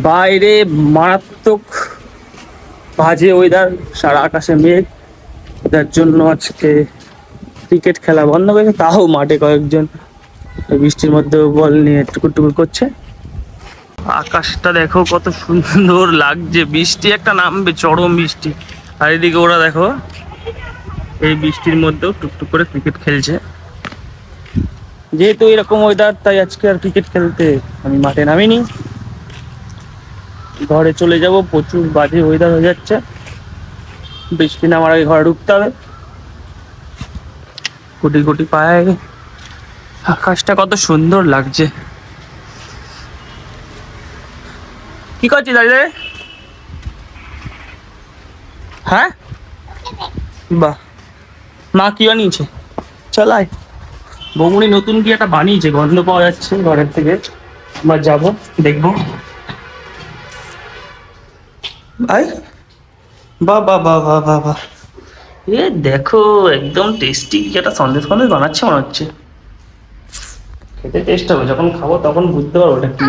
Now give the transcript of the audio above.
বাইরে মারাত্মক বাজে ওয়েদার, সারা আকাশে মেঘ, যার জন্য আজকে ক্রিকেট খেলা বন্ধ করেছে। তাও মাঠে কয়েকজন এই বৃষ্টির মধ্যেও বল নিয়ে টুকুর টুকুর করছে। আকাশটা দেখো কত সুন্দর লাগছে, বৃষ্টি একটা নামবে, চরম বৃষ্টি। আর এদিকে ওরা দেখো এই বৃষ্টির মধ্যেও টুকটুক করে ক্রিকেট খেলছে। যেহেতু এরকম ওয়েদার, তাই আজকে আর ক্রিকেট খেলতে আমি মাঠে নামিনি, ঘরে চলে যাব। প্রচুর বাজে ওয়েদার হয়ে যাচ্ছে, বৃষ্টি নামার আগে ঘরে ঢুকতে হবে। কোটি কোটি পায়ে আকাশটা কত সুন্দর লাগছে। কি করছিস দাঁড়িয়ে? হ্যাঁ, বাহ, মা কি বানিয়েছে? চলাই বৌমনি নতুন কি একটা বানিয়েছে, গন্ধ পাওয়া যাচ্ছে ঘরের থেকে। আমরা যাবো, দেখবো। ভাই, বাহ বাহ বাহ বাহ বাহ বাহ, এ দেখো একদম টেস্টি কি একটা সন্দেশ ফন্দেশ বানাচ্ছে মনে হচ্ছে। খেতে টেস্ট হবে, যখন খাবো তখন বুঝতে পারবো ওটা কি।